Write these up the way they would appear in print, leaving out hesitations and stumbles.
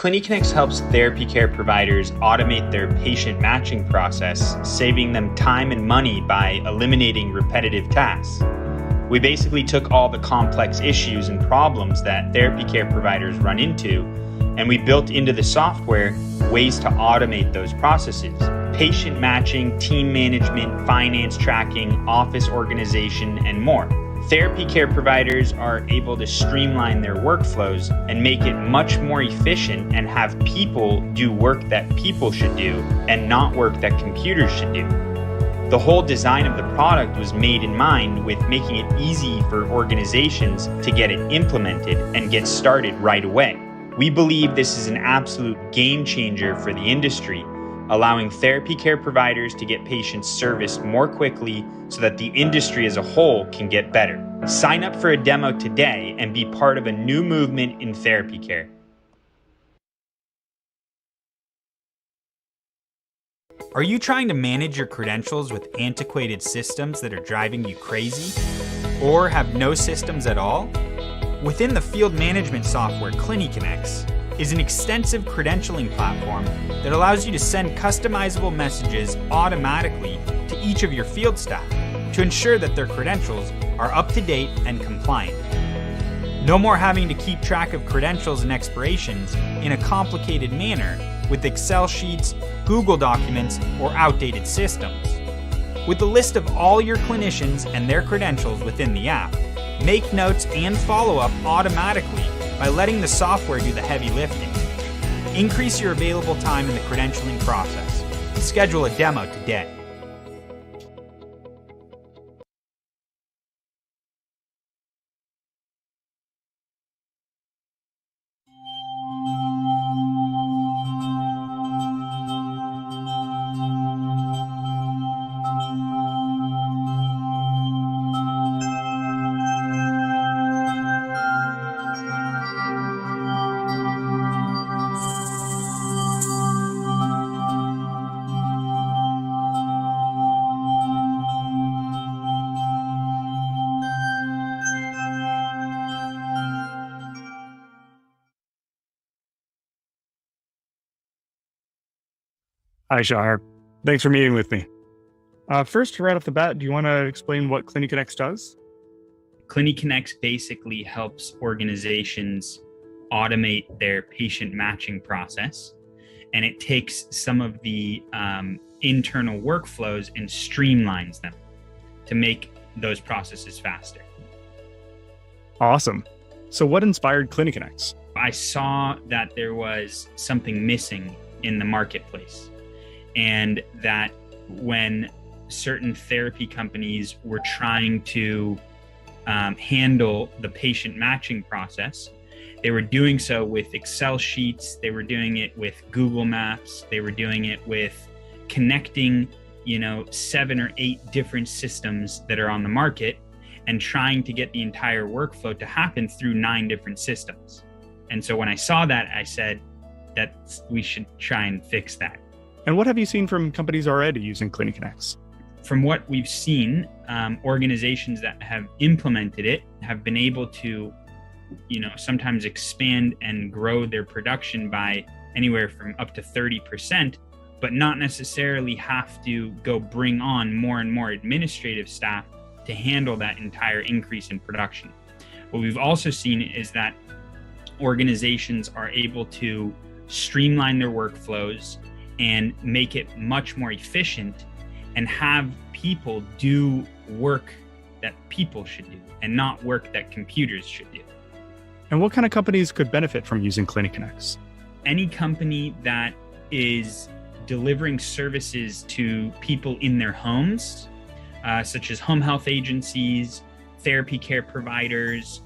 CliniConnects helps therapy care providers automate their patient matching process, saving them time and money by eliminating repetitive tasks. We basically took all the complex issues and problems that therapy care providers run into, and we built into the software ways to automate those processes. Patient matching, team management, finance tracking, office organization, and more. Therapy care providers are able to streamline their workflows and make it much more efficient and have people do work that people should do and not work that computers should do. The whole design of the product was made in mind with making it easy for organizations to get it implemented and get started right away. We believe this is an absolute game changer for the industry, allowing therapy care providers to get patients serviced more quickly so that the industry as a whole can get better. Sign up for a demo today and be part of a new movement in therapy care. Are you trying to manage your credentials with antiquated systems that are driving you crazy? Or have no systems at all? Within the field management software CliniConnects is an extensive credentialing platform that allows you to send customizable messages automatically to each of your field staff to ensure that their credentials are up to date and compliant. No more having to keep track of credentials and expirations in a complicated manner with Excel sheets, Google documents, or outdated systems. With the list of all your clinicians and their credentials within the app, make notes and follow up automatically by letting the software do the heavy lifting. Increase your available time in the credentialing process. Schedule a demo today. Hi, Shahar. Thanks for meeting with me. First, right off the bat, do you want to explain what CliniConnects does? CliniConnects basically helps organizations automate their patient matching process, and it takes some of the internal workflows and streamlines them to make those processes faster. Awesome. So what inspired CliniConnects? I saw that there was something missing in the marketplace, and that when certain therapy companies were trying to handle the patient matching process, they were doing so with Excel sheets, they were doing it with Google Maps, they were doing it with connecting, 7 or 8 different systems that are on the market and trying to get the entire workflow to happen through 9 different systems. And so when I saw that, I said that we should try and fix that. And what have you seen from companies already using CliniConnects? From what we've seen, organizations that have implemented it have been able to, sometimes expand and grow their production by anywhere from up to 30%, but not necessarily have to go bring on more and more administrative staff to handle that entire increase in production. What we've also seen is that organizations are able to streamline their workflows and make it much more efficient and have people do work that people should do and not work that computers should do. And what kind of companies could benefit from using CliniConnects? Any company that is delivering services to people in their homes, such as home health agencies, therapy care providers,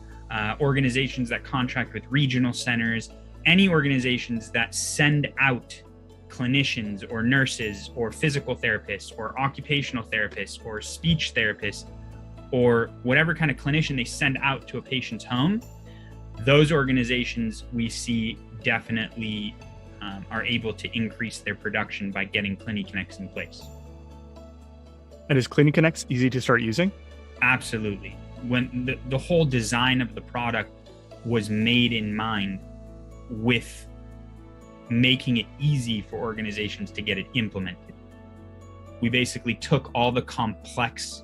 organizations that contract with regional centers, any organizations that send out clinicians or nurses or physical therapists or occupational therapists or speech therapists or whatever kind of clinician they send out to a patient's home, those organizations we see definitely are able to increase their production by getting CliniConnects in place. And is CliniConnects easy to start using? Absolutely. When the whole design of the product was made in mind with making it easy for organizations to get it implemented. We basically took all the complex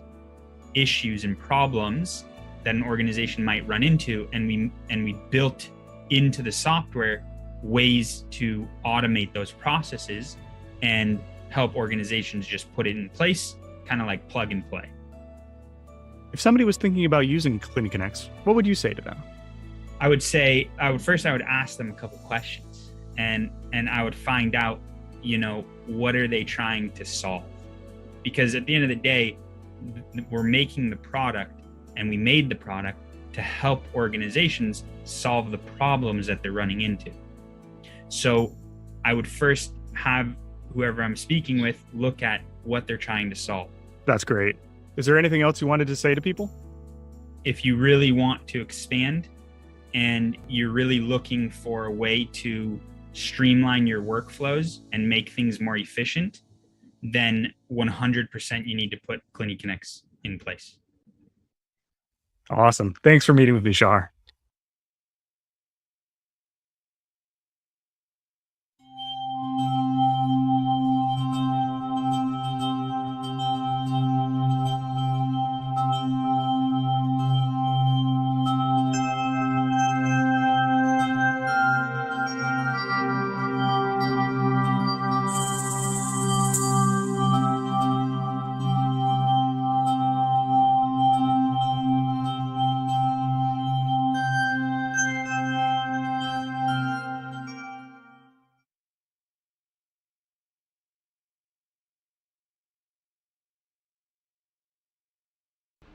issues and problems that an organization might run into, and we built into the software ways to automate those processes and help organizations just put it in place, kind of like plug and play. If somebody was thinking about using CliniConnex, what would you say to them? I would ask them a couple questions, and I would find out, what are they trying to solve? Because at the end of the day, we're making the product, and we made the product to help organizations solve the problems that they're running into. So I would first have whoever I'm speaking with look at what they're trying to solve. That's great. Is there anything else you wanted to say to people? If you really want to expand and you're really looking for a way to streamline your workflows and make things more efficient, then 100% you need to put CliniConnex in place. Awesome. Thanks for meeting with me, Shar.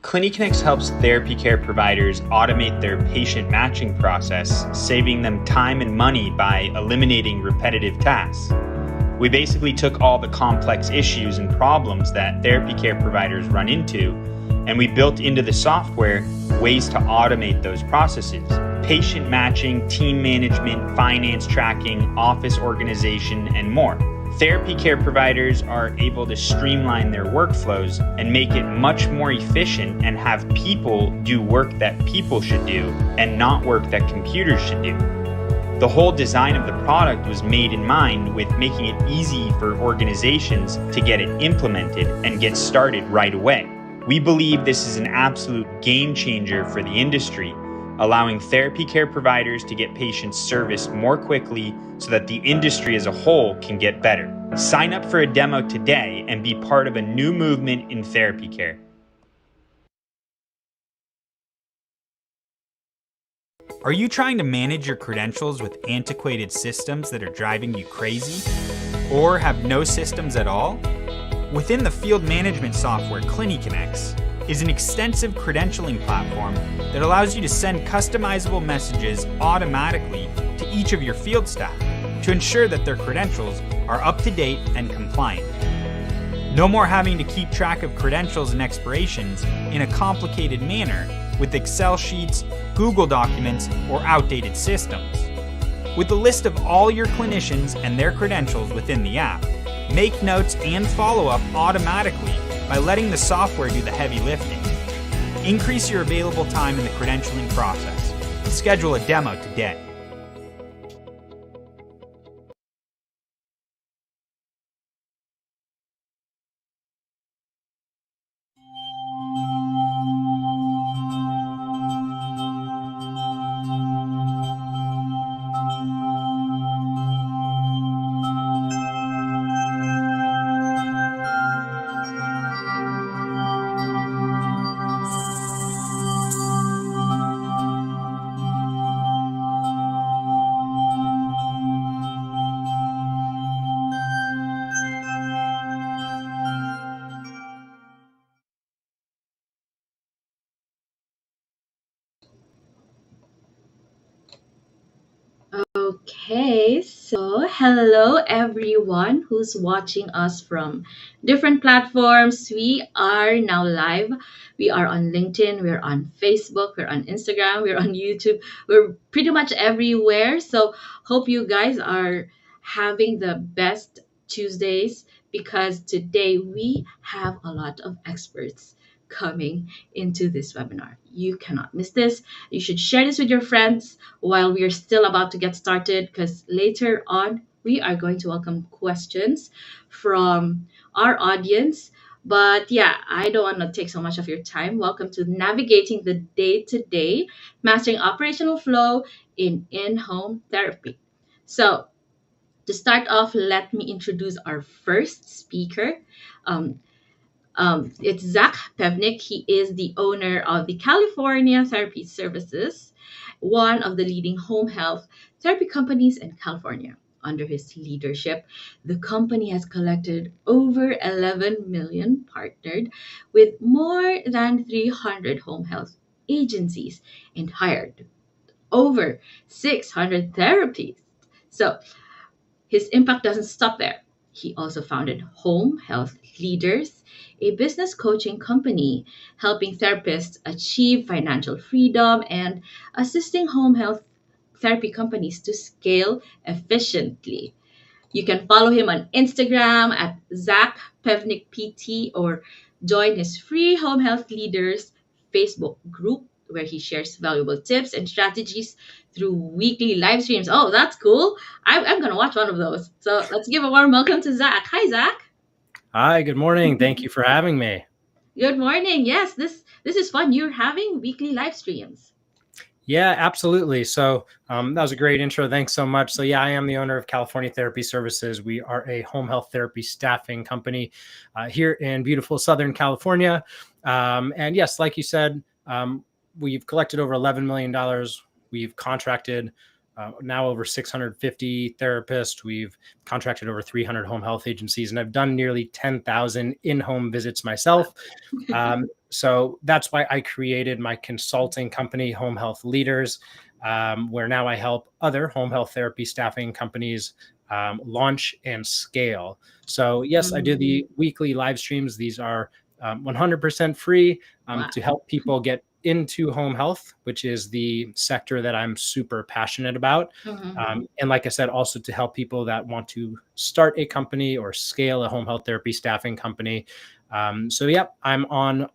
CliniConnex helps therapy care providers automate their patient matching process, saving them time and money by eliminating repetitive tasks. We basically took all the complex issues and problems that therapy care providers run into, and we built into the software ways to automate those processes. Patient matching, team management, finance tracking, office organization, and more. Therapy care providers are able to streamline their workflows and make it much more efficient and have people do work that people should do and not work that computers should do. The whole design of the product was made in mind with making it easy for organizations to get it implemented and get started right away. We believe this is an absolute game changer for the industry, allowing therapy care providers to get patients serviced more quickly so that the industry as a whole can get better. Sign up for a demo today and be part of a new movement in therapy care. Are you trying to manage your credentials with antiquated systems that are driving you crazy? Or have no systems at all? Within the field management software CliniConnex is an extensive credentialing platform that allows you to send customizable messages automatically to each of your field staff to ensure that their credentials are up to date and compliant. No more having to keep track of credentials and expirations in a complicated manner with Excel sheets, Google documents, or outdated systems. With a list of all your clinicians and their credentials within the app, make notes and follow up automatically by letting the software do the heavy lifting. Increase your available time in the credentialing process. Schedule a demo today. Okay, so hello everyone who's watching us from different platforms. We are now live. We are on LinkedIn, we're on Facebook, we're on Instagram, we're on YouTube. We're pretty much everywhere. So hope you guys are having the best Tuesdays because today we have a lot of experts coming into this webinar. You cannot miss this. You should share this with your friends while we are still about to get started because later on we are going to welcome questions from our audience. But yeah, I don't want to take so much of your time. Welcome to Navigating the Day to Day, Mastering Operational Flow in Home Therapy. So, to start off, let me introduce our first speaker. Um, it's Zach Pevnik. He is the owner of the California Therapy Services, one of the leading home health therapy companies in California. Under his leadership, the company has collected over 11 million, partnered with more than 300 home health agencies, and hired over 600 therapists. So his impact doesn't stop there. He also founded Home Health Leaders, a business coaching company helping therapists achieve financial freedom and assisting home health therapy companies to scale efficiently. You can follow him on Instagram at Zach Pevnik PT or join his free Home Health Leaders Facebook group where he shares valuable tips and strategies through weekly live streams. Oh, that's cool. I'm going to watch one of those. So let's give a warm welcome to Zach. Hi, Zach. Hi, good morning. Thank you for having me. Good morning. Yes, this is fun. You're having weekly live streams. Yeah, absolutely. So that was a great intro. Thanks so much. So yeah, I am the owner of California Therapy Services. We are a home health therapy staffing company here in beautiful Southern California. And yes, like you said, we've collected over $11 million. We've contracted now over 650 therapists. We've contracted over 300 home health agencies, and I've done nearly 10,000 in-home visits myself. So that's why I created my consulting company, Home Health Leaders, where now I help other home health therapy staffing companies launch and scale. So yes, I do the weekly live streams. These are 100% free to help people get into home health, which is the sector that I'm super passionate about. And like I said, also to help people that want to start a company or scale a home health therapy staffing company. So yeah, I'm on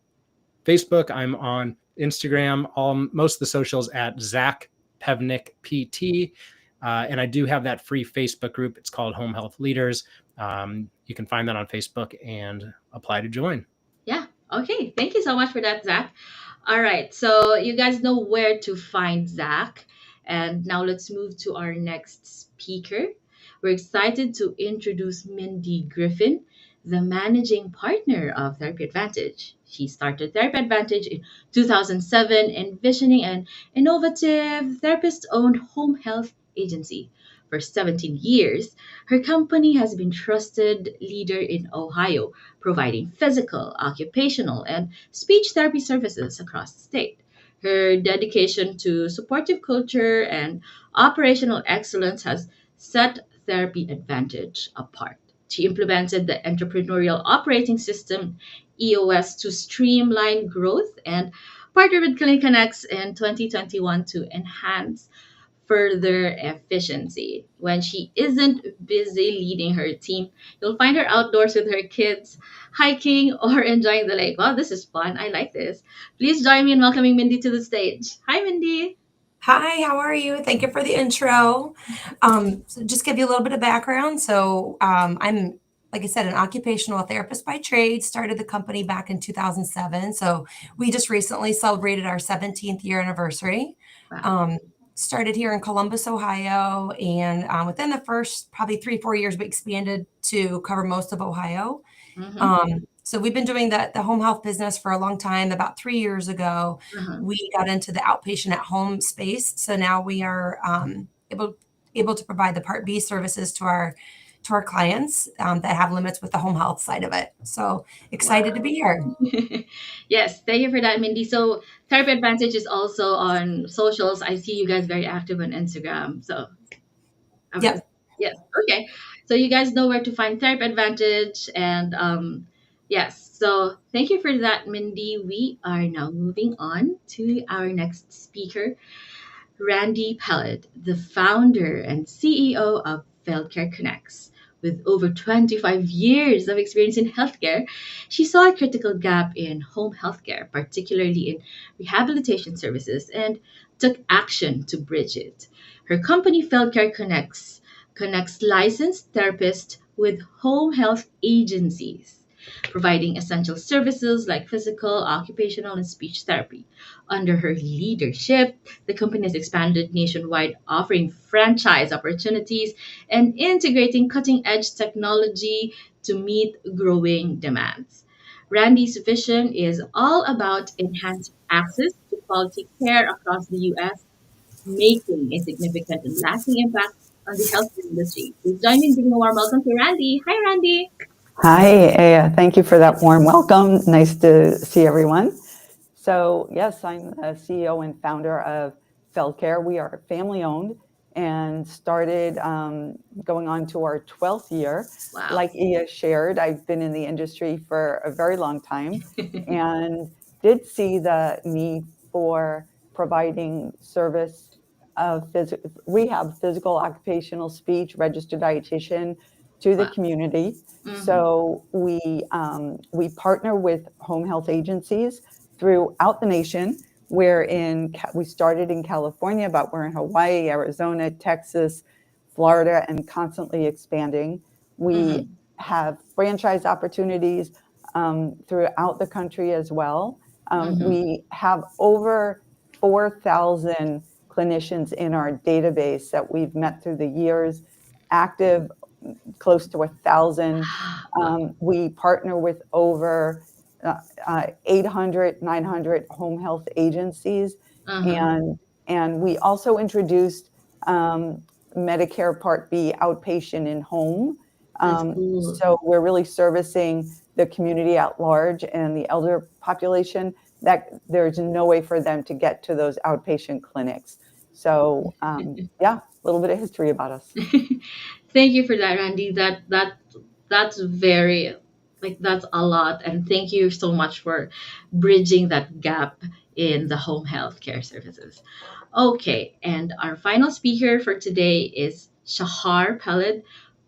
Facebook, I'm on Instagram, most of the socials at Zach Pevnik PT. And I do have that free Facebook group. It's called Home Health Leaders. You can find that on Facebook and apply to join. Yeah. Okay. Thank you so much for that, Zach. All right. So you guys know where to find Zach. And now let's move to our next speaker. We're excited to introduce Mindy Griffin, the managing partner of Therapy Advantage. She started Therapy Advantage in 2007, envisioning an innovative therapist-owned home health agency. For 17 years, her company has been trusted leader in Ohio, providing physical, occupational, and speech therapy services across the state. Her dedication to supportive culture and operational excellence has set Therapy Advantage apart. She implemented the Entrepreneurial Operating System, EOS, to streamline growth and partnered with ClinicConnects in 2021 to enhance further efficiency. When she isn't busy leading her team, you'll find her outdoors with her kids, hiking, or enjoying the lake. Wow, this is fun. I like this. Please join me in welcoming Mindy to the stage. Hi, Mindy. Hi, how are you? Thank you for the intro. So just give you a little bit of background. So I'm, like I said, an occupational therapist by trade, started the company back in 2007. So we just recently celebrated our 17th year anniversary. Wow. Started here in Columbus, Ohio. And within the first probably 3-4 years, we expanded to cover most of Ohio. So we've been doing the home health business for a long time. About 3 years ago, we got into the outpatient at home space. So now we are able to provide the Part B services to our clients that have limits with the home health side of it. So excited to be here. Yes, thank you for that, Mindy. So Therapy Advantage is also on socials. I see you guys very active on Instagram. So Yep. Yes. Okay. So you guys know where to find Therapy Advantage. And yes, so thank you for that, Mindy. We are now moving on to our next speaker, Randy Pellet, the founder and CEO of Feldcare Connects. With over 25 years of experience in healthcare, she saw a critical gap in home healthcare, particularly in rehabilitation services, and took action to bridge it. Her company, Feldcare Connects, connects licensed therapists with home health agencies, providing essential services like physical, occupational, and speech therapy. Under her leadership, the company has expanded nationwide, offering franchise opportunities and integrating cutting edge technology to meet growing demands. Randy's vision is all about enhanced access to quality care across the U.S., making a significant and lasting impact on the healthcare industry. Please join me in giving a warm welcome to Randy. Hi, Randy. Hi, Aya. Thank you for that warm welcome. Nice to see everyone. So, yes, I'm the CEO and founder of FeldCare. We are family owned and started going on to our 12th year. Wow. Like Aya shared, I've been in the industry for a very long time and did see the need for providing service of rehab, physical, occupational, speech, registered dietitian to the Wow. community. Mhm. So we partner with home health agencies throughout the nation. We started in California, but we're in Hawaii, Arizona, Texas, Florida, and constantly expanding. We Mhm. have franchise opportunities throughout the country as well. Mhm. We have over 4,000 clinicians in our database that we've met through the years, active close to 1,000. We partner with over 800, 900 home health agencies. Uh-huh. And we also introduced Medicare Part B outpatient in home. That's cool. So we're really servicing the community at large and the elder population that there's no way for them to get to those outpatient clinics. So yeah, a little bit of history about us. Thank you for that, Randy. That's very, like, that's a lot, and thank you so much for bridging that gap in the home health care services. Okay, and our final speaker for today is Shahar Peled,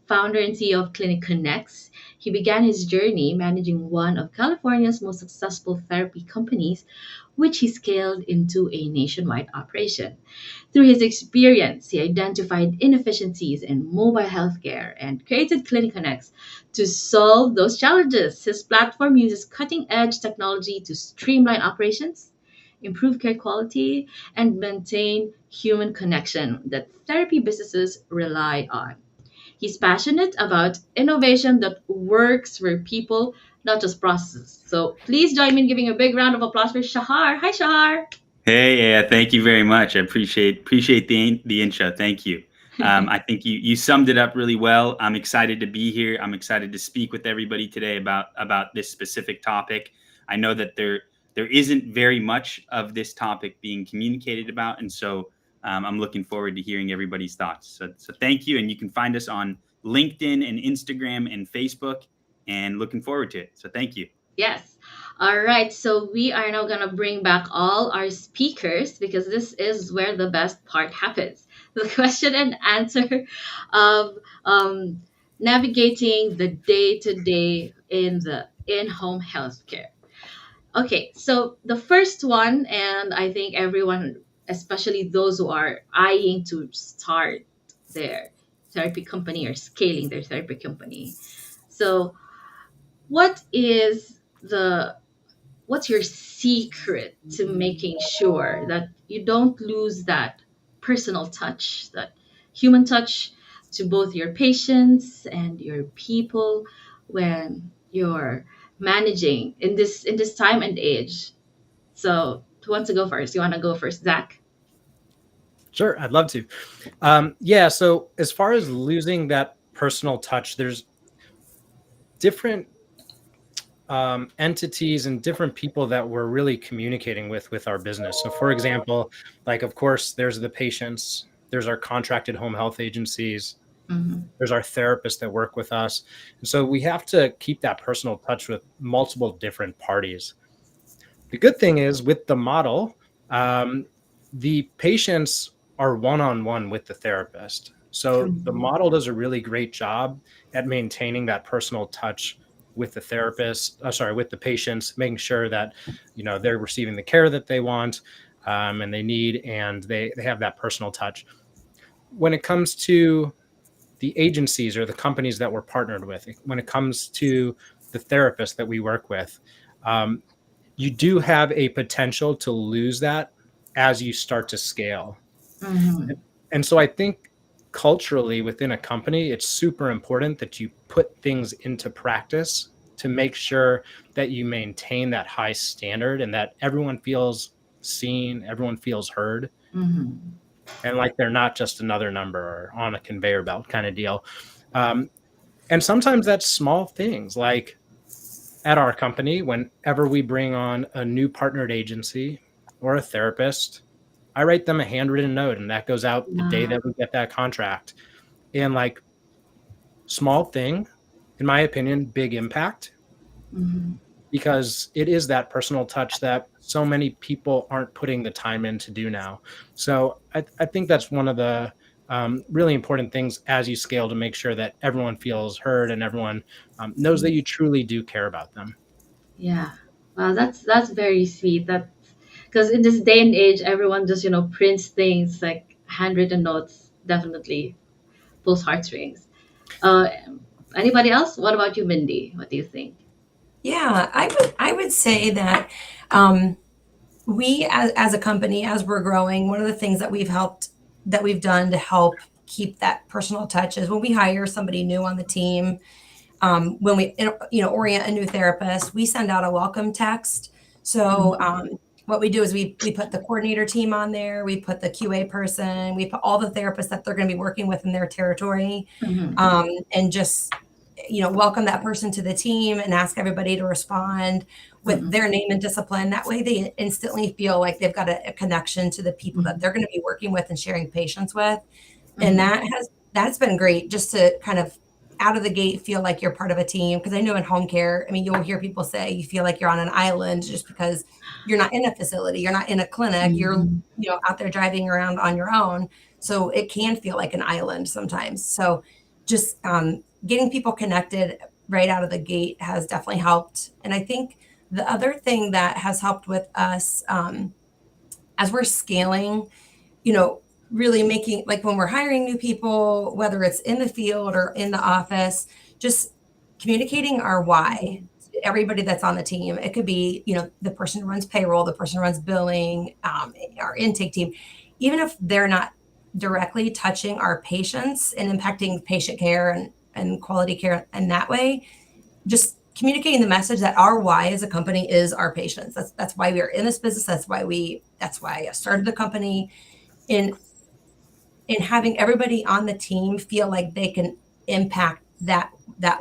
founder and CEO of Clinic Connects. He began his journey managing one of California's most successful therapy companies, which he scaled into a nationwide operation. Through his experience, he identified inefficiencies in mobile healthcare and created Clinic Connects to solve those challenges. His platform uses cutting edge technology to streamline operations, improve care quality, and maintain human connection that therapy businesses rely on. He's passionate about innovation that works for people, not just processes. So please join me in giving a big round of applause for Shahar. Hi, Shahar. Hey, yeah, thank you very much. I appreciate the intro. Thank you. I think you summed it up really well. I'm excited to be here. I'm excited to speak with everybody today about this specific topic. I know that there isn't very much of this topic being communicated about, and so I'm looking forward to hearing everybody's thoughts. So thank you, and you can find us on LinkedIn and Instagram and Facebook, and looking forward to it. So thank you. Yes. All right. So we are now going to bring back all our speakers because this is where the best part happens. The question and answer of navigating the day to day in the in home healthcare. Okay. So the first one, and I think everyone, especially those who are eyeing to start their therapy company or scaling their therapy company. So, what is the what's your secret to making sure that you don't lose that personal touch, that human touch to both your patients and your people when you're managing in this time and age? So who wants to go first? You want to go first, Zach? Sure, I'd love to. Yeah, so as far as losing that personal touch, there's different entities and different people that we're really communicating with our business. So, for example, like, of course, there's the patients, there's our contracted home health agencies, Mm-hmm. there's our therapists that work with us. And so we have to keep that personal touch with multiple different parties. The good thing is with the model, the patients are one-on-one with the therapist. So the model does a really great job at maintaining that personal touch with the therapist, with the patients, making sure that, they're receiving the care that they want and they need, and they have that personal touch. When it comes to the agencies or the companies that we're partnered with, when it comes to the therapists that we work with, you do have a potential to lose that as you start to scale. Mm-hmm. And so I think culturally within a company, it's super important that you put things into practice to make sure that you maintain that high standard and that everyone feels seen, everyone feels heard, Mm-hmm. and like they're not just another number or on a conveyor belt kind of deal. And sometimes that's small things like at our company, whenever we bring on a new partnered agency or a therapist, I write them a handwritten note and that goes out the day Wow. that we get that contract. And like small thing, in my opinion, big impact, Mm-hmm. because it is that personal touch that so many people aren't putting the time in to do now. So I think that's one of the really important things as you scale to make sure that everyone feels heard and everyone knows that you truly do care about them. Yeah. Wow, that's very sweet. That because in this day and age, everyone just prints things like handwritten notes. Definitely pulls heartstrings. Uh, Anybody else? What about you, Mindy? What do you think? Yeah, I would say that we as a company, as we're growing, one of the things that we've done to help keep that personal touch is when we hire somebody new on the team, when we orient a new therapist, we send out a welcome text. So what we do is we put the coordinator team on there, we put the QA person, we put all the therapists that they're going to be working with in their territory, Mm-hmm. and just welcome that person to the team and ask everybody to respond with Mm-hmm. their name and discipline. That way they instantly feel like they've got a connection to the people that they're going to be working with and sharing patients with. And that's been great, just to kind of out of the gate feel like you're part of a team. Because I know in home care, I mean, you'll hear people say you feel like you're on an island just because you're not in a facility, you're not in a clinic, you're Mm-hmm. out there driving around on your own. So it can feel like an island sometimes. So just getting people connected right out of the gate has definitely helped. And I think the other thing that has helped with us, as we're scaling, really making, like when we're hiring new people, whether it's in the field or in the office, just communicating our why to everybody that's on the team. It could be, the person who runs payroll, the person who runs billing, our intake team, even if they're not directly touching our patients and impacting patient care and quality care in that way, just communicating the message that our why as a company is our patients. That's why we are in this business. That's why I started the company. In having everybody on the team feel like they can impact that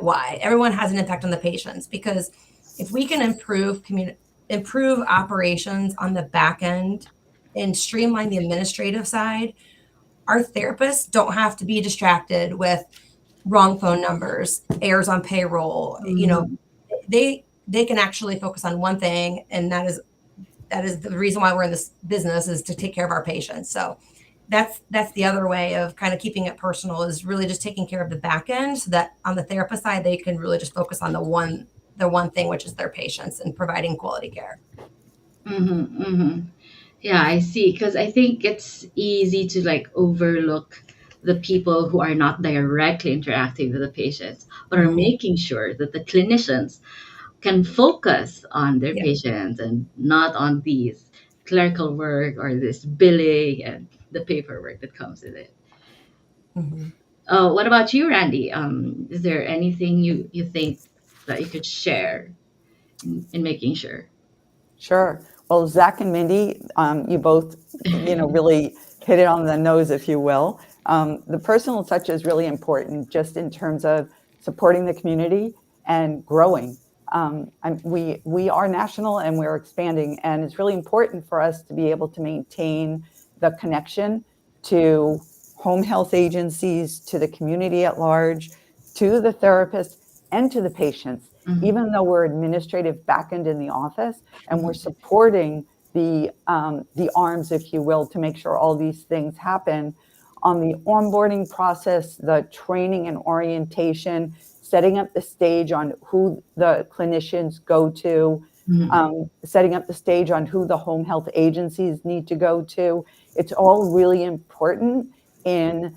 why. Everyone has an impact on the patients, because if we can improve operations on the back end and streamline the administrative side, our therapists don't have to be distracted with wrong phone numbers, errors on payroll. Mm-hmm. They can actually focus on one thing, and that is the reason why we're in this business, is to take care of our patients. So that's the other way of kind of keeping it personal, is really just taking care of the back end, so that on the therapist side, they can really just focus on the one thing, which is their patients and providing quality care. Mm-hmm. Mm-hmm. Yeah, I see. Because I think it's easy to like overlook the people who are not directly interacting with the patients, but are making sure that the clinicians can focus on their Yeah. patients and not on these clerical work or this billing and the paperwork that comes with it. Mhm. What about you, Randy? Is there anything you think that you could share in making sure? Sure. Well, Zach and Mindy, you both, really hit it on the nose, if you will. The personal touch is really important, just in terms of supporting the community and growing. We are national and we're expanding, and it's really important for us to be able to maintain the connection to home health agencies, to the community at large, to the therapists, and to the patients. Mhm. Even though we're administrative backend in the office, and we're Mhm. supporting the arms, if you will, to make sure all these things happen. On the onboarding process, the training and orientation, setting up the stage on who the clinicians go to, Mhm. setting up the stage on who the home health agencies need to go to. It's all really important in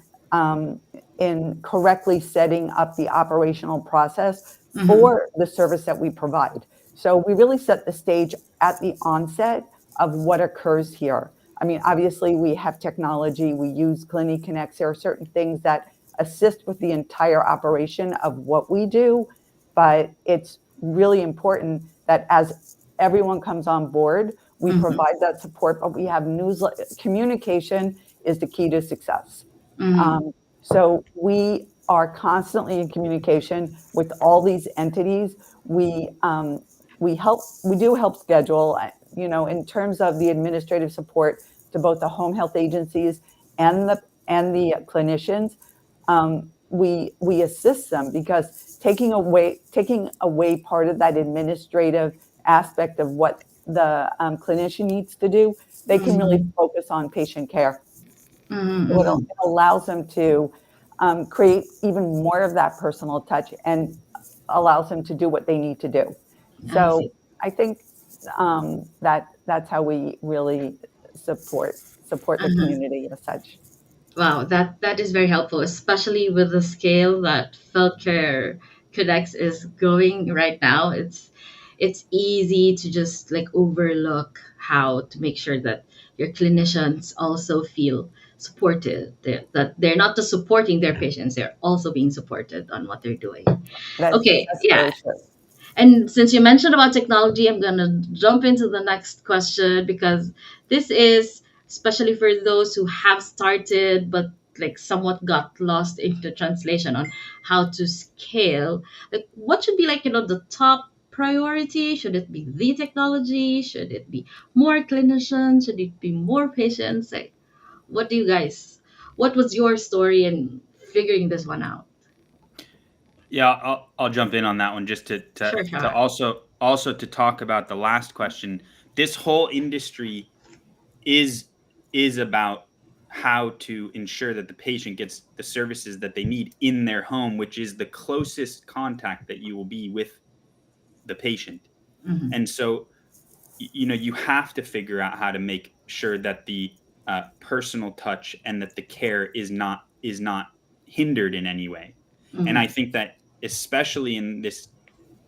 in correctly setting up the operational process Mhm. for the service that we provide. So we really set the stage at the onset of what occurs here. I mean, obviously we have technology, we use CliniConnects. There are certain things that assist with the entire operation of what we do, but it's really important that as everyone comes on board, we Mhm. provide that support, but we have newsletter. Communication is the key to success. Mhm. So we are constantly in communication with all these entities. We do help schedule, in terms of the administrative support to both the home health agencies and the clinicians. We assist them because taking away part of that administrative aspect of what the clinician needs to do, they can really focus on patient care. So Mhm. it allows them to create even more of that personal touch and allows them to do what they need to do. I So see. I think that's how we really support the Mhm. community as such. Wow, that is very helpful, especially with the scale that FieldCare Codex is going right now. It's easy to just like overlook how to make sure that your clinicians also feel supported. That they're not just supporting their patients, they're also being supported on what they're doing. Okay, That's yeah. very true. And since you mentioned about technology, I'm gonna jump into the next question because this is especially for those who have started but like somewhat got lost in the translation on how to scale. Like what should be like, the top priority? Should it be the technology? Should it be more clinicians? Should it be more patients? Like what was your story in figuring this one out? Yeah, I'll jump in on that one just Sure, to sure. also to talk about the last question. This whole industry is about how to ensure that the patient gets the services that they need in their home, which is the closest contact that you will be with the patient. Mm-hmm. And so, you have to figure out how to make sure that the personal touch and that the care is not hindered in any way. And I Mm-hmm. think that especially in this,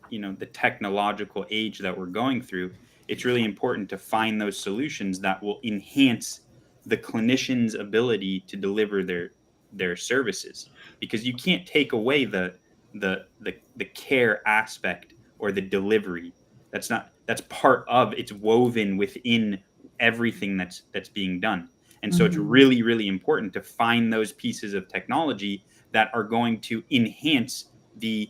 the technological age that we're going through, it's really important to find those solutions that will enhance the clinician's ability to deliver their services, because you can't take away the care aspect or the delivery. That's part of, it's woven within everything that's being done. And so it's Mm-hmm. really, really important to find those pieces of technology that are going to enhance the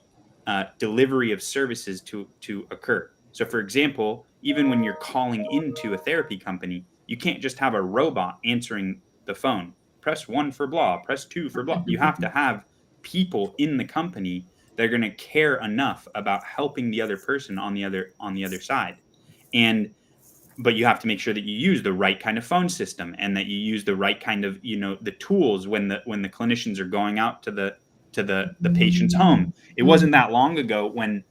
delivery of services to occur. So, for example, even when you're calling into a therapy company, you can't just have a robot answering the phone. Press one for blah, press two for blah. You have to have people in the company that are going to care enough about helping the other person on the other side. And but you have to make sure that you use the right kind of phone system and that you use the right kind of, the tools when the clinicians are going out to the patient's home. It wasn't that long ago when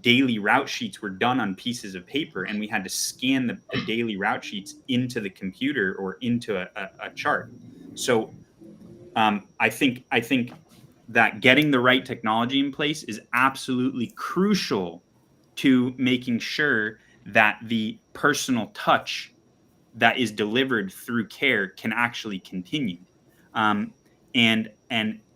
daily route sheets were done on pieces of paper, and we had to scan the daily route sheets into the computer or into a chart. So I think that getting the right technology in place is absolutely crucial to making sure that the personal touch that is delivered through care can actually continue. And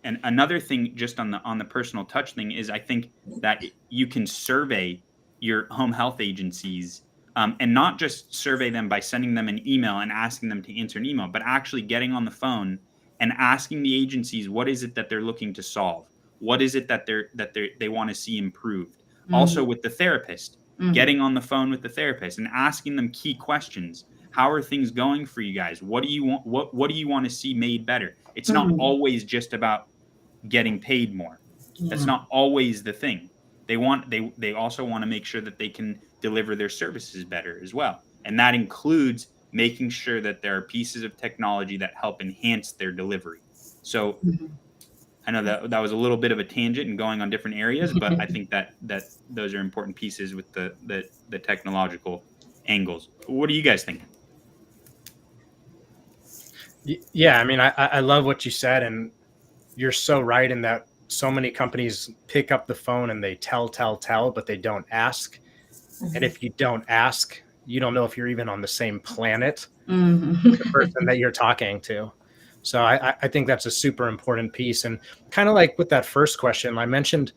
another thing, just on the personal touch thing, is I think that you can survey your home health agencies, and not just survey them by sending them an email and asking them to answer an email, but actually getting on the phone and asking the agencies what is it that they're looking to solve, what is it that they want to see improved. Also Mm-hmm. with the therapist, Mm-hmm. getting on the phone with the therapist and asking them key questions. How are things going for you guys? What do you want? What do you want to see made better? It's not Mm-hmm. always just about getting paid more. That's Yeah. not always the thing. They also want to make sure that they can deliver their services better as well. And that includes making sure that there are pieces of technology that help enhance their delivery. So I know that was a little bit of a tangent and going on different areas, but I think that those are important pieces with the technological angles. What do you guys think? Yeah, I mean, I love what you said, and you're so right in that so many companies pick up the phone and they tell, but they don't ask. And if you don't ask, you don't know if you're even on the same planet with the person that you're talking to. So I think that's a super important piece. And kind of like with that first question, I mentioned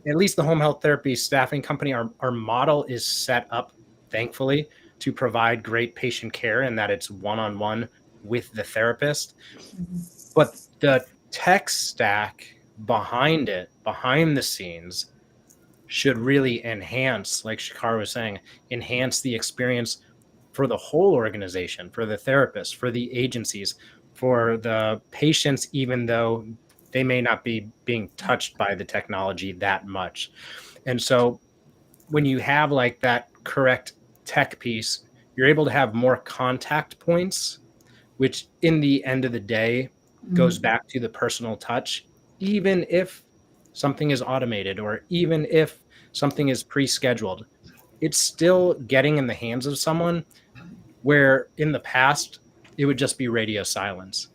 at least the home health therapy staffing company, our model is set up, thankfully, to provide great patient care and that it's one-on-one with the therapist. But the tech stack behind it, behind the scenes, should really enhance, like Shakar was saying, enhance the experience for the whole organization, for the therapists, for the agencies, for the patients, even though they may not be being touched by the technology that much. And so when you have like that correct tech piece, you're able to have more contact points, which in the end of the day goes back to the personal touch, even if something is automated or even if something is pre-scheduled, it's still getting in the hands of someone where in the past it would just be radio silence.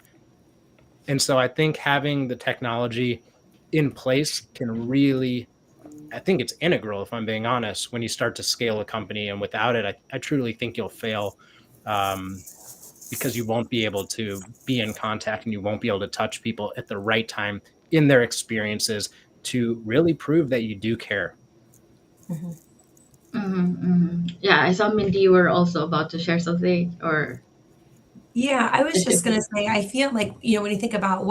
And so I think having the technology in place can really, I think it's integral, if I'm being honest, when you start to scale a company. And without it, I truly think you'll fail, because you won't be able to be in contact and you won't be able to touch people at the right time in their experiences to really prove that you do care. Yeah, I saw Mindy, you were also about to share something, or Yeah, I was just going to say, I feel like, when you think about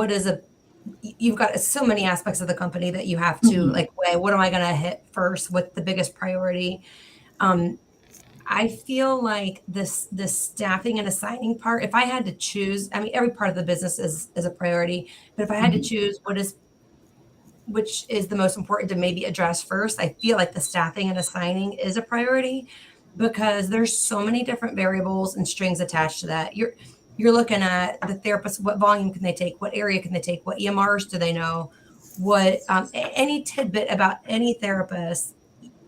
you've got so many aspects of the company that you have to like weigh, what am I going to hit first? What's the biggest priority? I feel like this staffing and assigning part, if I had to choose, I mean, every part of the business is a priority, but if I had to choose which is the most important to maybe address first, I feel like the staffing and assigning is a priority because there's so many different variables and strings attached to that. You're looking at the therapist, what volume can they take? What area can they take? What EMRs do they know? What any tidbit about any therapist.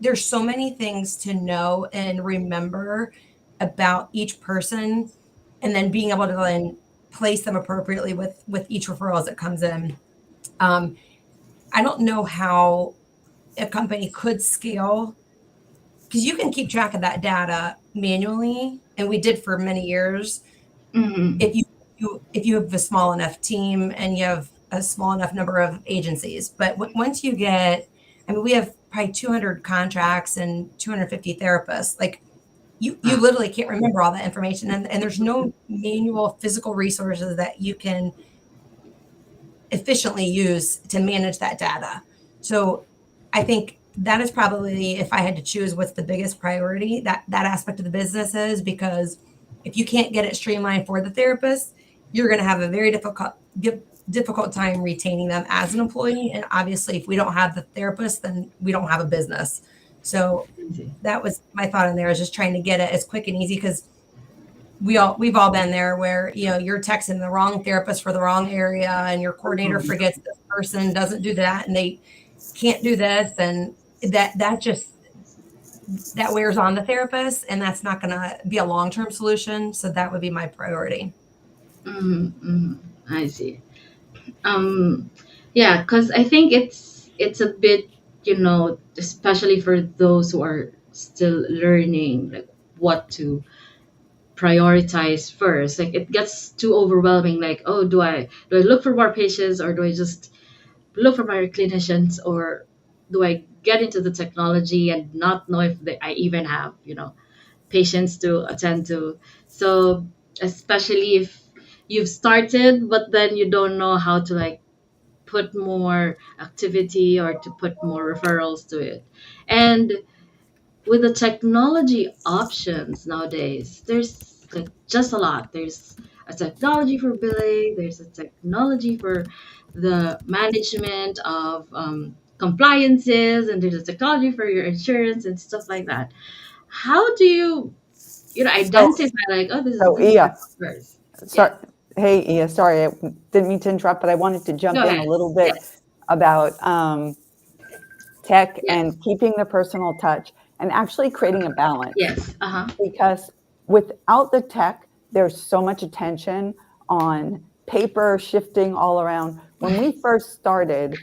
There's so many things to know and remember about each person, and then being able to then place them appropriately with each referral as it comes in. I don't know how a company could scale because you can keep track of that data manually, and we did for many years. If you have a small enough team and you have a small enough number of agencies, but once you get, I mean, we have probably 200 contracts and 250 therapists. Like you literally can't remember all that information, and there's no manual physical resources that you can efficiently use to manage that data. So I think that is probably, if I had to choose what's the biggest priority, that aspect of the business is, because if you can't get it streamlined for the therapist, you're going to have a very difficult time retaining them as an employee. And obviously, if we don't have the therapist, then we don't have a business. So that was my thought in there, is just trying to get it as quick and easy, because we've all been there where, you're texting the wrong therapist for the wrong area, and your coordinator forgets this person doesn't do that, and they can't do this, and that wears on the therapist, and that's not going to be a long-term solution. So that would be my priority. I see. Yeah, because I think it's a bit, especially for those who are still learning, like what to prioritize first. Like it gets too overwhelming. Like, oh, do I look for more patients, or do I just look for more clinicians, or do I get into the technology and not know if I even have patients to attend to? So especially if you've started but then you don't know how to like put more activity or to put more referrals to it. And with the technology options nowadays, there's like just a lot. There's a technology for billing, there's a technology for the management of compliances, and there's a technology for your insurance and stuff like that. How do you identify like, oh, this is Iya, first? sorry. Hey, Iya, sorry, I didn't mean to interrupt, but I wanted to jump Go in ahead. a little bit Yes. about tech Yes. and keeping the personal touch and actually creating a balance. Yes. Because without the tech, there's so much attention on paper shifting all around. When we first started,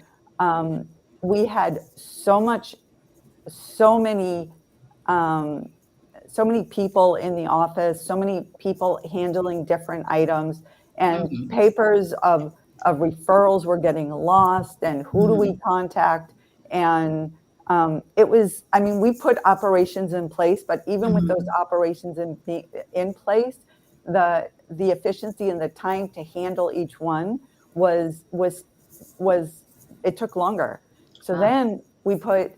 we had so many people in the office, so many people handling different items, and papers of referrals were getting lost, and who do we contact? And it was, I mean, we put operations in place, but even with those operations in place, the efficiency and the time to handle each one was it took longer. So then we put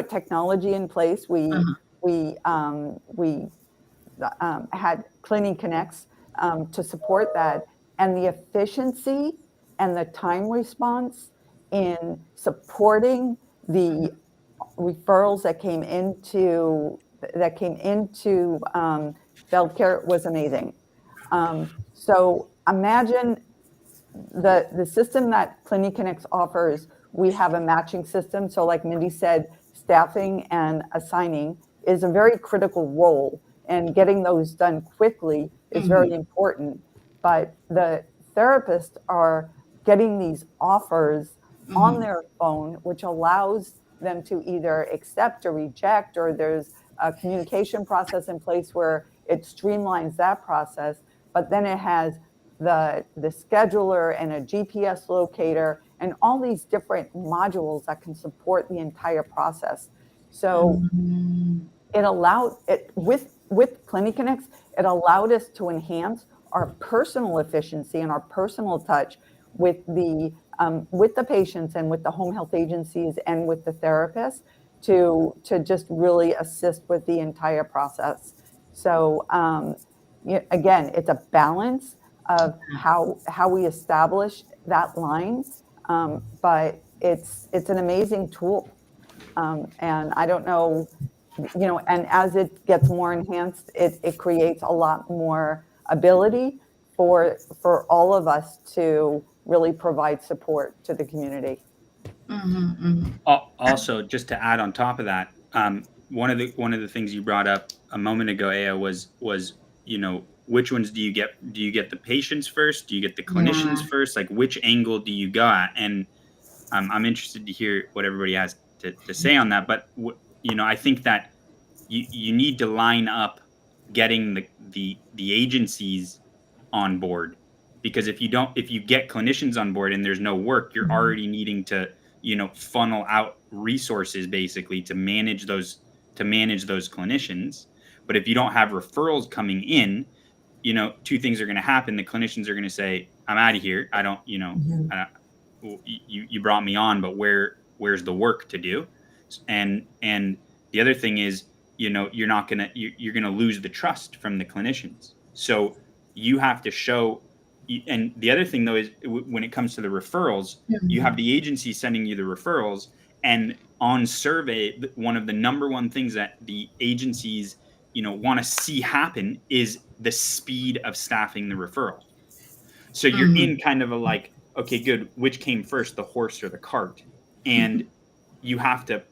technology in place. We had Clinic Connects to support that, and the efficiency and the time response in supporting the referrals that came into Feldcare was amazing. So imagine the system that Clinic Connects offers. We have a matching system. So like Mindy said, staffing and assigning is a very critical role, and getting those done quickly is very important. But the therapists are getting these offers on their phone, which allows them to either accept or reject, or there's a communication process in place where it streamlines that process. But then it has the scheduler and a GPS locator and all these different modules that can support the entire process. So it allowed it with Clinic Connects, it allowed us to enhance our personal efficiency and our personal touch with the patients and with the home health agencies and with the therapists to just really assist with the entire process. So again, it's a balance of how we establish that line, but it's an amazing tool, and I don't know, and as it gets more enhanced, it creates a lot more ability for all of us to really provide support to the community. Also, just to add on top of that, one of the things you brought up a moment ago, Aya, was which ones do you get? Do you get the patients first? Do you get the clinicians first? Like, which angle do you go at? And I'm interested to hear what everybody has to say on that. But I think that you need to line up getting the agencies on board, because if you get clinicians on board and there's no work, you're already needing to funnel out resources basically to manage those clinicians. But if you don't have referrals coming in, two things are going to happen. The clinicians are going to say, I'm out of here. I don't, you brought me on, but where's the work to do? And the other thing is, you're going to lose the trust from the clinicians. So you have to show. And the other thing, though, is when it comes to the referrals, you have the agency sending you the referrals. And on survey, one of the number one things that the agencies, want to see happen is the speed of staffing the referral. So you're in kind of a like, okay, good. Which came first, the horse or the cart? And you have to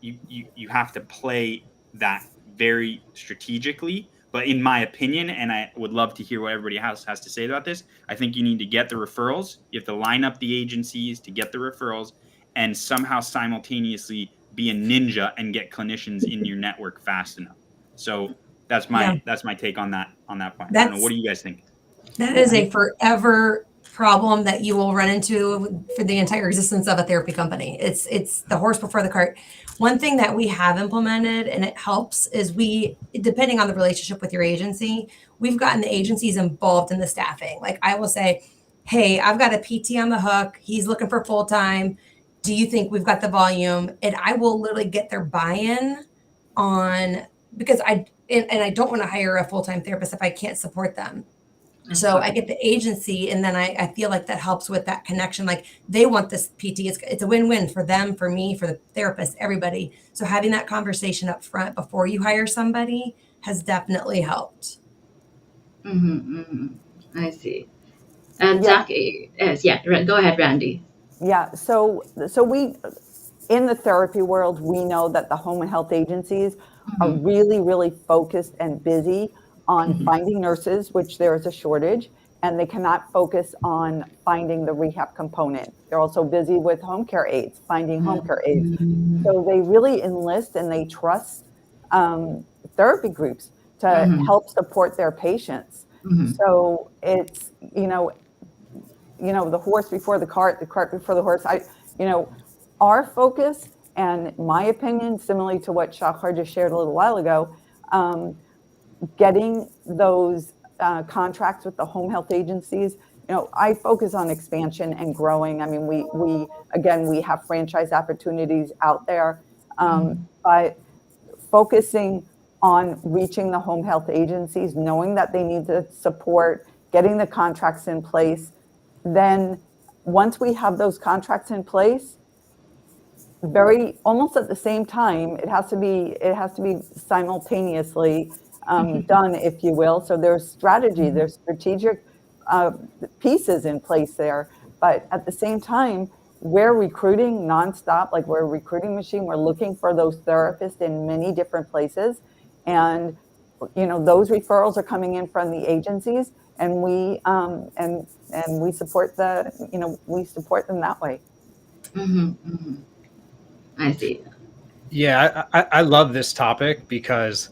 play that very strategically. But in my opinion, and I would love to hear what everybody else has to say about this, I think you need to get the referrals. You have to line up the agencies to get the referrals, and somehow simultaneously be a ninja and get clinicians in your network fast enough. So that's my take on that point. I don't know. What do you guys think? That is a forever problem that you will run into for the entire existence of a therapy company. It's the horse before the cart. One thing that we have implemented, and it helps, is depending on the relationship with your agency, we've gotten the agencies involved in the staffing. Like I will say, hey, I've got a PT on the hook. He's looking for full-time. Do you think we've got the volume? And I will literally get their buy-in on, because I don't want to hire a full-time therapist if I can't support them. So I get the agency, and then I feel like that helps with that connection. Like they want this PT. It's a win-win for them, for me, for the therapist, everybody. So having that conversation up front before you hire somebody has definitely helped. I see. And Zach, go ahead, Randy. Yeah. So we, in the therapy world, we know that the home health agencies are really, really focused and busy on finding nurses, which there is a shortage, and they cannot focus on finding the rehab component. They're also busy with home care aides, finding home care aides. So they really enlist and they trust therapy groups to help support their patients. So it's, the horse before the cart before the horse. Our focus, and my opinion, similarly to what Shahar just shared a little while ago, getting those contracts with the home health agencies. I focus on expansion and growing. I mean, we have franchise opportunities out there, but focusing on reaching the home health agencies, knowing that they need the support, getting the contracts in place. Then once we have those contracts in place, almost at the same time, it has to be simultaneously done, if you will. So there's strategy, there's strategic pieces in place there. But at the same time, we're recruiting nonstop, like we're a recruiting machine. We're looking for those therapists in many different places. And, those referrals are coming in from the agencies, and we support we support them that way. I see. Yeah, I love this topic because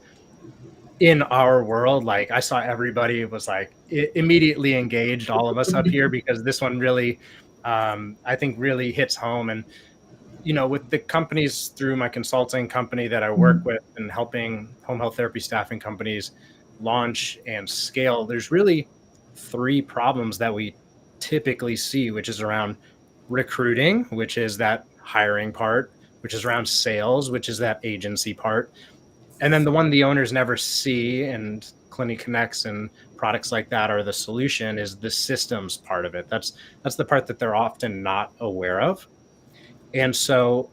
in our world, like I saw everybody was like immediately engaged, all of us up here, because this one really, I think really hits home. And, with the companies through my consulting company that I work with and helping home health therapy staffing companies launch and scale, there's really 3 problems that we typically see, which is around recruiting, which is that hiring part, which is around sales, which is that agency part. And then the one the owners never see, and Clinic Connects and products like that are the solution, is the systems part of it. That's the part that they're often not aware of. And so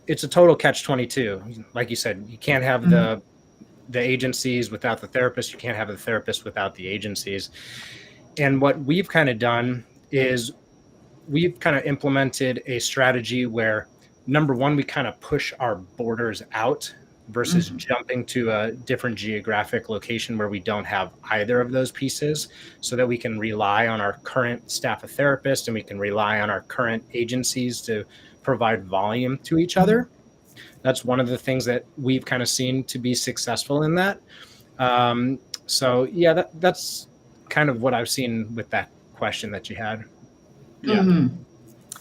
it's a total catch-22. Like you said, you can't have the agencies without the therapist. You can't have the therapist without the agencies. And what we've kind of done is we've kind of implemented a strategy where, number one, we kind of push our borders out versus jumping to a different geographic location where we don't have either of those pieces, so that we can rely on our current staff of therapists and we can rely on our current agencies to provide volume to each other. That's one of the things that we've kind of seen to be successful in that. So yeah, that's kind of what I've seen with that question that you had. Yeah.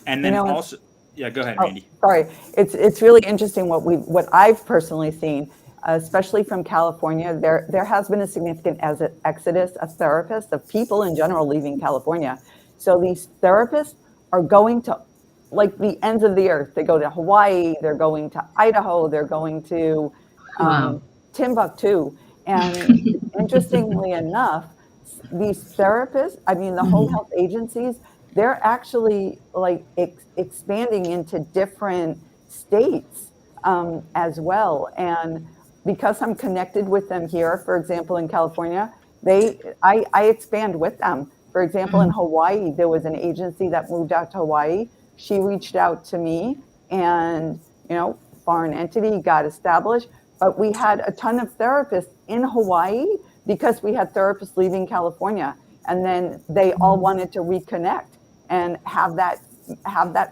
And then also, yeah, go ahead, Mandy. Sorry. It's really interesting what I've personally seen, especially from California. There has been a significant exodus of therapists, of people in general leaving California. So these therapists are going to like the ends of the earth. They go to Hawaii, they're going to Idaho, they're going to Timbuktu. And interestingly enough, these therapists, the home health agencies, they're actually like expanding into different states as well. And because I'm connected with them here, for example, in California, I expand with them. For example, in Hawaii, there was an agency that moved out to Hawaii. She reached out to me, and foreign entity got established. But we had a ton of therapists in Hawaii because we had therapists leaving California, and then they all wanted to reconnect and have that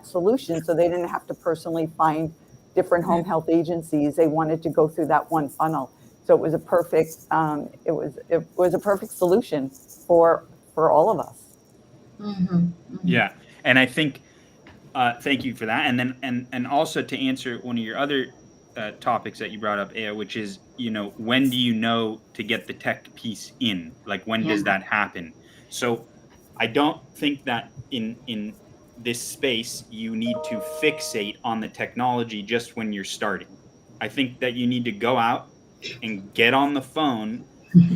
solution, so they didn't have to personally find different home health agencies. They wanted to go through that one funnel. So it was a perfect solution for all of us. Yeah, and I think thank you for that. And then and also to answer one of your other topics that you brought up, Aya, which is when do you know to get the tech piece in? Like when does that happen? So I don't think that in this space you need to fixate on the technology just when you're starting. I think that you need to go out and get on the phone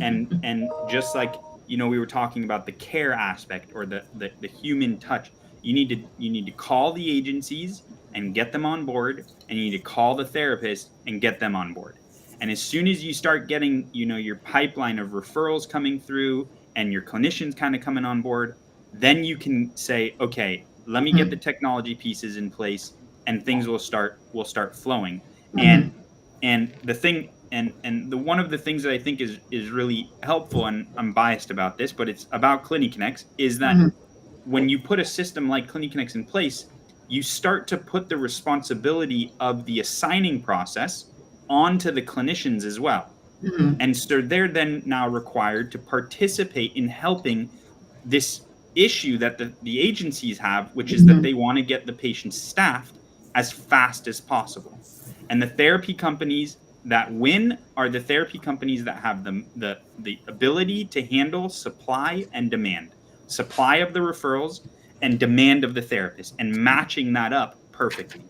and just like we were talking about the care aspect or the human touch. You need to call the agencies and get them on board, and you need to call the therapist and get them on board. And as soon as you start getting your pipeline of referrals coming through and your clinicians kind of coming on board, then you can say, okay, let me get the technology pieces in place and things will start flowing. And the thing, And the one of the things that I think is really helpful, and I'm biased about this, but it's about CliniConnects, is that when you put a system like CliniConnects in place, you start to put the responsibility of the assigning process onto the clinicians as well. And so they're then now required to participate in helping this issue that the agencies have, which is that they want to get the patients staffed as fast as possible. And the therapy companies that win are the therapy companies that have the ability to handle supply and demand, supply of the referrals and demand of the therapist, and matching that up perfectly.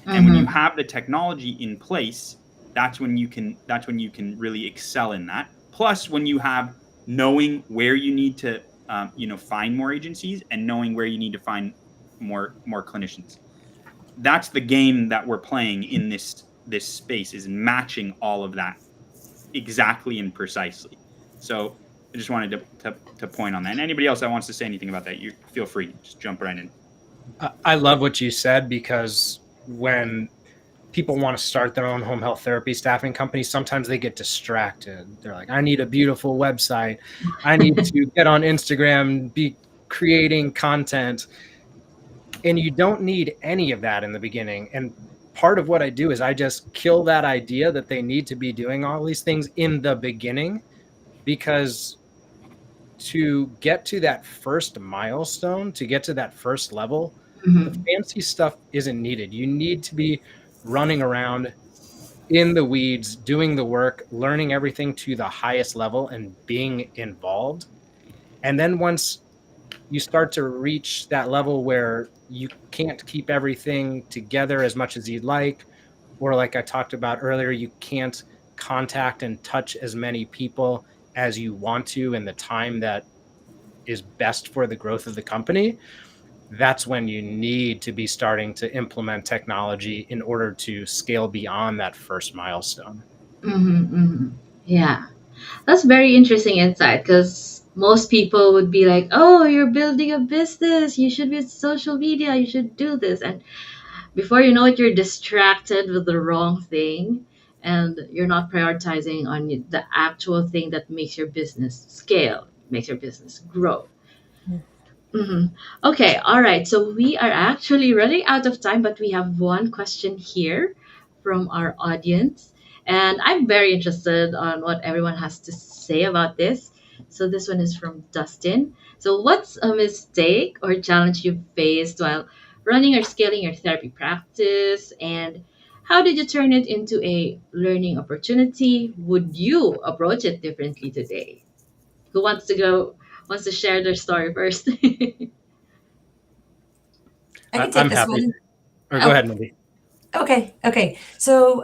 And when you have the technology in place, that's when you can really excel in that. Plus, when you have knowing where you need to find more agencies and knowing where you need to find more clinicians. That's the game that we're playing in this space, is matching all of that exactly and precisely. So I just wanted to point on that. And anybody else that wants to say anything about that, you feel free, just jump right in. I love what you said, because when people want to start their own home health therapy staffing company, sometimes they get distracted. They're like, I need a beautiful website. I need to get on Instagram, be creating content. And you don't need any of that in the beginning. And part of what I do is I just kill that idea that they need to be doing all these things in the beginning, because to get to that first milestone, to get to that first level, the fancy stuff isn't needed. You need to be running around in the weeds, doing the work, learning everything to the highest level and being involved. And then once you start to reach that level where you can't keep everything together as much as you'd like, or like I talked about earlier, you can't contact and touch as many people as you want to in the time that is best for the growth of the company, that's when you need to be starting to implement technology in order to scale beyond that first milestone. Yeah, that's very interesting insight, because most people would be like, oh, you're building a business, you should be social media, you should do this. And before you know it, you're distracted with the wrong thing, and you're not prioritizing on the actual thing that makes your business scale, makes your business grow. Okay, all right. So we are actually running out of time, but we have one question here from our audience. And I'm very interested on what everyone has to say about this. So this one is from Dustin. So what's a mistake or challenge you faced while running or scaling your therapy practice? And how did you turn it into a learning opportunity? Would you approach it differently today? Who wants to share their story first? I can take I'm this happy. one. Or go ahead, Mindy. Okay. So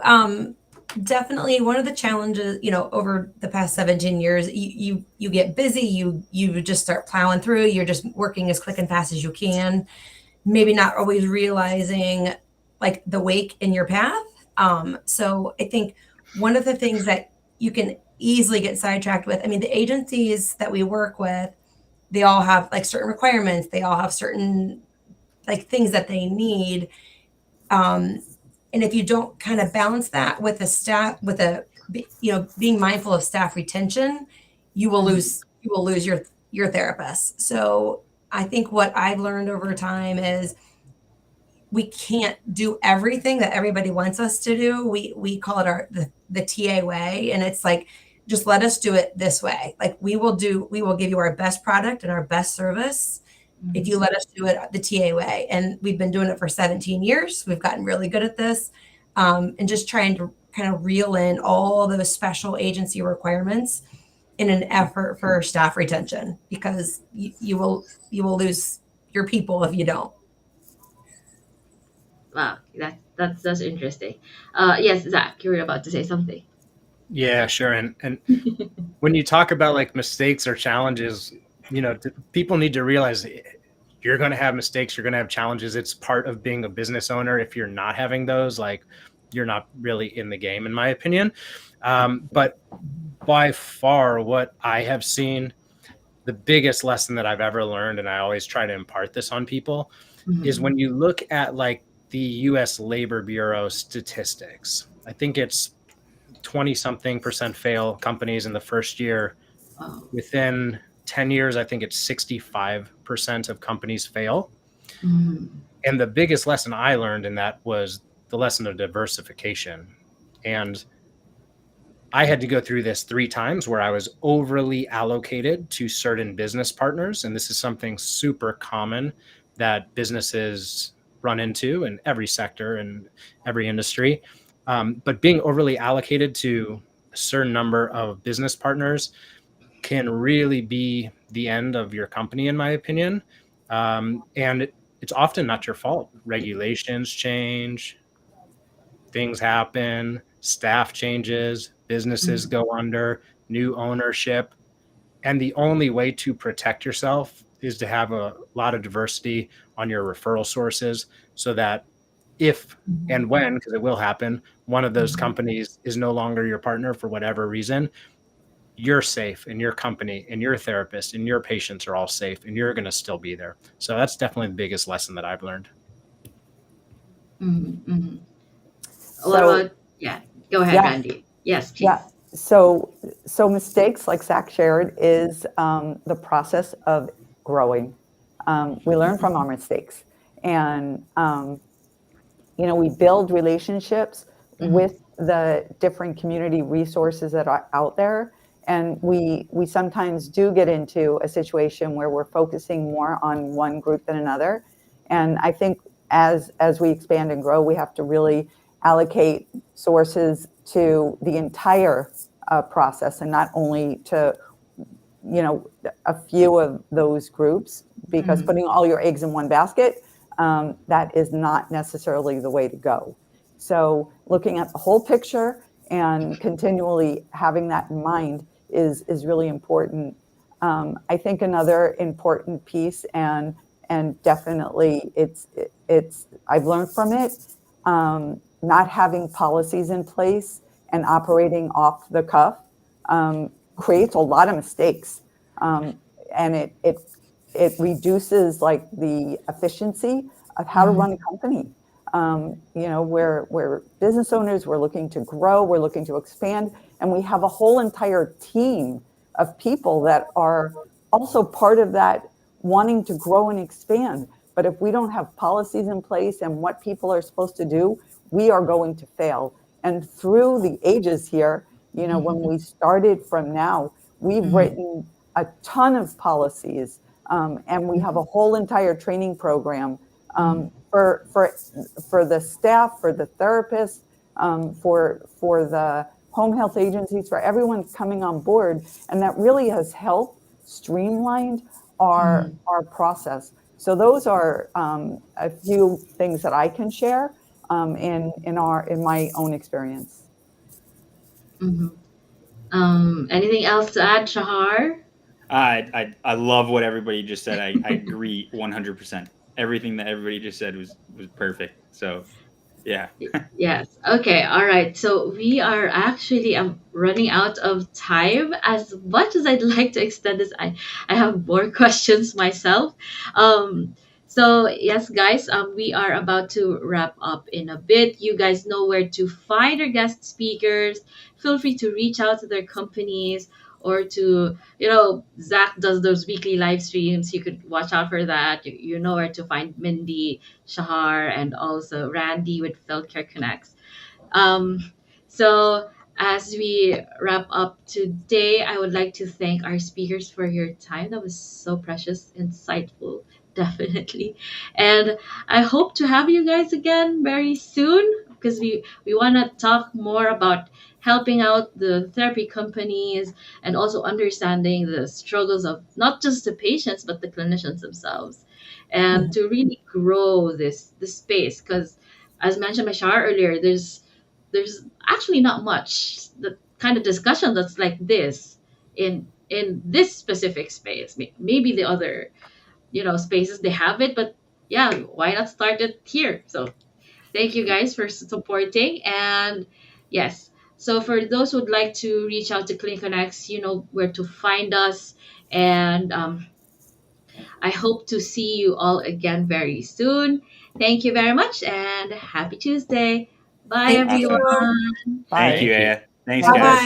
definitely one of the challenges, over the past 17 years, you get busy, you just start plowing through, you're just working as quick and fast as you can, maybe not always realizing like the wake in your path. So I think one of the things that you can easily get sidetracked with, the agencies that we work with, they all have like certain requirements, they all have certain like things that they need. And if you don't kind of balance that with the staff, being mindful of staff retention, you will lose your therapist. So I think what I've learned over time is we can't do everything that everybody wants us to do. We call it the TA way, and it's like, just let us do it this way. Like we will give you our best product and our best service if you let us do it the TA way. And we've been doing it for 17 years. We've gotten really good at this, and just trying to kind of reel in all those special agency requirements in an effort for staff retention, because you will lose your people if you don't. Wow, that's interesting. Yes, Zach, you were about to say something. Yeah, sure. And when you talk about like mistakes or challenges, people need to realize you're going to have mistakes, you're going to have challenges. It's part of being a business owner. If you're not having those, like you're not really in the game, in my opinion. But by far what I have seen, the biggest lesson that I've ever learned, and I always try to impart this on people, is when you look at like the US Labor Bureau statistics, I think it's 20-something% fail companies in the first year. Wow. Within 10 years, I think it's 65% of companies fail. Mhm. And the biggest lesson I learned in that was the lesson of diversification. And I had to go through this 3 times where I was overly allocated to certain business partners. And this is something super common that businesses run into in every sector and every industry. But being overly allocated to a certain number of business partners can really be the end of your company, in my opinion. And it's often not your fault. Regulations change, things happen, staff changes, businesses Mhm. go under, new ownership. And the only way to protect yourself is to have a lot of diversity on your referral sources so that if and when, because it will happen, one of those Mhm. companies is no longer your partner for whatever reason, you're safe and your company and your therapist and your patients are all safe and you're going to still be there. So that's definitely the biggest lesson that I've learned. Mhm. Mhm. What So about, yeah, go ahead, yeah, Randy. Yes, yeah. please. So mistakes, like Zach shared, is the process of growing. We learn from our mistakes, and we build relationships Mhm. with the different community resources that are out there. And we sometimes do get into a situation where we're focusing more on one group than another. And I think as we expand and grow, we have to really allocate sources to the entire process and not only to a few of those groups, because Mhm. putting all your eggs in one basket, that is not necessarily the way to go. So looking at the whole picture and continually having that in mind is really important. I think another important piece, and definitely it's I've learned from it, not having policies in place and operating off the cuff creates a lot of mistakes, and it reduces like the efficiency of how to run a company. Where business owners, we're looking to grow, we're looking to expand, and we have a whole entire team of people that are also part of that, wanting to grow and expand. But if we don't have policies in place and what people are supposed to do, we are going to fail. And through the ages here, when we started from now, we've Mhm. written a ton of policies, and we have a whole entire training program Mhm. for the staff, for the therapists, for the home health agencies, for everyone coming on board, and that really has helped streamlined our Mhm. process. So those are a few things that I can share in my own experience. Mhm. Anything else to add, Shahar? I love what everybody just said. I agree 100%. Everything that everybody just said was perfect. So yeah. Yes. Okay. All right. So we are actually running out of time. As much as I'd like to extend this, I have more questions myself. Um, so yes, guys, we are about to wrap up in a bit. You guys know where to find our guest speakers. Feel free to reach out to their companies, or to, Zach does those weekly live streams. You could watch out for that. You know where to find Mindy, Shahar, and also Randy with Philcare Connects. Um, so, as we wrap up today, I would like to thank our speakers for your time. That was so precious, insightful, definitely. And I hope to have you guys again very soon, because we want to talk more about helping out the therapy companies, and also understanding the struggles of not just the patients but the clinicians themselves, and to really grow this space. Because, as mentioned by Shar earlier, there's actually not much the kind of discussion that's like this in this specific space. Maybe the other, spaces they have it, but yeah, why not start it here? So thank you guys for supporting. And yes, so for those who'd like to reach out to Clinic Connects, you know where to find us. And I hope to see you all again very soon. Thank you very much and happy Tuesday. Bye, Thank Thank everyone. you. you. Thank Bye. you, Thank you. Aya. Thanks, Bye-bye. guys.